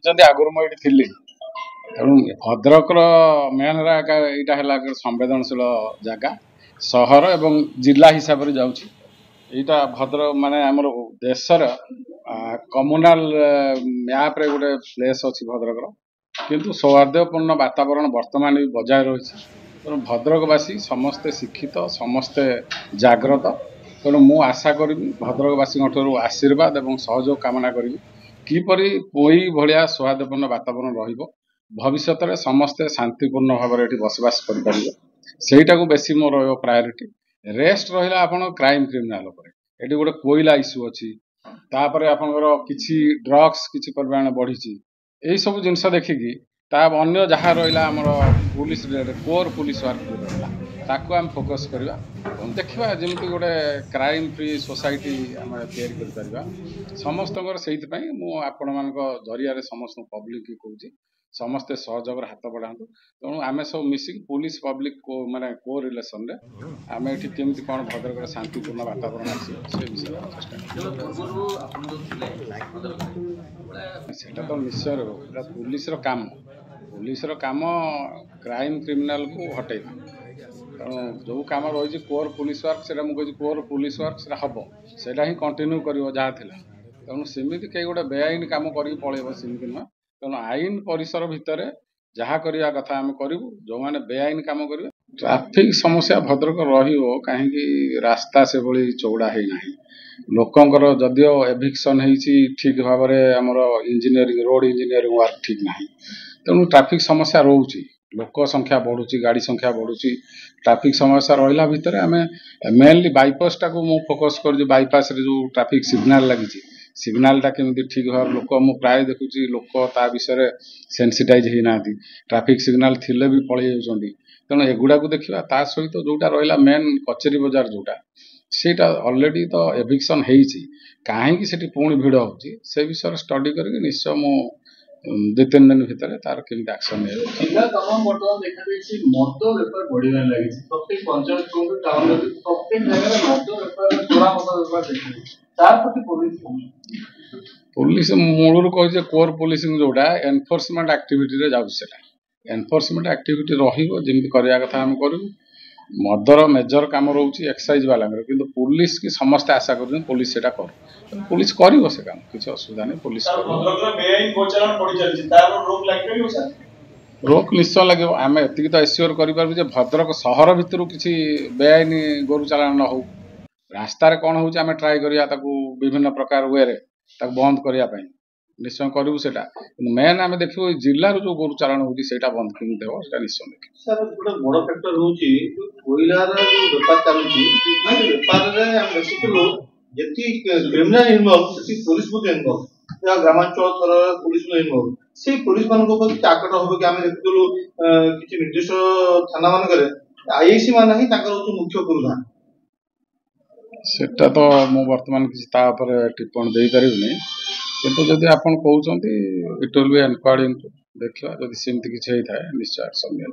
देखुं आगुरी मुझे थी तेणु भद्रकर मेन यहाँ है संवेदनशील जगह सहर एवं जिला हिसाब से जाऊँगी यहाँ भद्रक माने आमर देशर कम्युनाल मैप रे गोटे प्लेस अच्छी भद्रकर किंतु सौहार्दपूर्ण वातावरण वर्तमान भी बजाय रही तेणु भद्रकवासी समस्ते शिक्षित समस्ते जाग्रत तेणु मु आशा करी भद्रकवासी आशीर्वाद और सहयोग कामना करी किपरि कोई भाया सौहार्दपूर्ण वातावरण रहिबो भविष्य में समस्ते शांतिपूर्ण भाव में बसवास करें बेसी मोर प्रायोरिटी रेस्ट रहा आपन क्राइम क्रिमिनाल ये गोटे कोयला इश्यू अच्छी तापर आपंकर किसी ड्रग्स किसी परिमाण बढ़ी यही सब जिनस देखिकी अन्य जहाँ रहा आमर पुलिस कोर पुलिस वर्क रहा ताकू आम फोकस करवा देखा जमी गोटे क्राइम फ्री सोसाइटी आम या समस्त से आपण मान जरिया समस्त पब्लिक कहूँ समस्ते सहयोग हाथ बढ़ातु तेणु आम सब मिसिक पुलिस पब्लिक को माने को रिलेसन आम ये केमी कौन भद्रक शांतिपूर्ण वातावरण आसे तो निश्चय पुलिस काम क्राइम क्रिमिनाल को हटेगा तेणु जो कम रही कोर पुलिस वर्क से मुझे कोर पुलिस वर्क से हम से ही कंटिन्यू कर जहाँ तेणु सेमती कई गोटे बेआईन कम कर पलैब सेमती नुह तेणु आईन परिसर भितर जहाँ करवा कथा आम करूँ जो मैंने बेआईन कम कर ट्राफिक समस्या भद्रक रही रास्ता से भाई चौड़ा है ना लोकंर जदियो एभिक्शन ठीक भाव में आमर इंजीनियरिंग रोड इंजीनियरिंग वर्क ठीक ना तेणु ट्राफिक समस्या रोचे लोक संख्या बढ़ुची गाड़ी संख्या बढ़ुची ट्राफिक समस्या रहा भितर आम मेनली बाईपास टाक फोकस कर बाईपास जो ट्राफिक सिग्नाल लगी सिग्नालटा केमी ठीक भाव लोक मु प्राय देखुची लोक ता विषय सेंसिटाइज होना ट्राफिक सिग्नाल थिले भी पलि जाउछंती तेणु एगुड़ा को देखा ता सहित जोटा रहा मेन कचेरी बजार जोटा सेटा ऑलरेडी तो एभिक्शन होती कहीं पुणी भिड़ होची से विषय स्टडी करके निश्चय मु 2-3 दिन भितर तार केमी एक्शन जिला तमाम बर्तमान देखा मद बेपार बढ़िया लगी प्रत्येक पंचायत टाउन प्रत्येक जगह मद बेपार चोरा मद बेपार देखा पुलिस मूल कहे कोर पुलिसिंग जोटा एनफोर्समेंट एक्टिविटी जाऊँगी एनफोर्समेंट एक्टिविटी रही करवा कथा आम करूँ मदर मेजर काम रोचे एक्साइज वाला किंतु पुलिस की समस्ते आशा कर पुलिस से कर पुलिस कर काम किसी असुविधा नहीं पुलिस रोक निश्चय लगे आम एति तो एश्योर कर भद्रक सहर भितर किसी बेआईन गोरु चालान न हो रास्तार कौन हो ट्राए करा विभिन्न प्रकार वे बंद करने निश्चय करूँ से मेन आम देखो जिलार जो गोरु चालान होता बंद केमी देव निश्चय देख सर गोटे बड़ फैक्टर हूँ कोईलार जो बेपार चलुची बेपार देखुलु जी क्रिमिनाल इनवल्व से पुलिस इनवल्व ग्रामांचल स्तर पुलिस इनवल्व से पुलिस मान आकट हम कि आम देखुलु किसी निर्दिष्ट थाना मानक आईआईसी मान ही मुख्य गुरुधान सेटा तो मु वर्तमान किसी टिप्पणी दे पारिनी किंतु जदि आपन कहउछंती इट विल बी एनक्वायर्ड इनटू देखिबा जदि सेमती किछि होई थाए निश्चय एक्शन निया।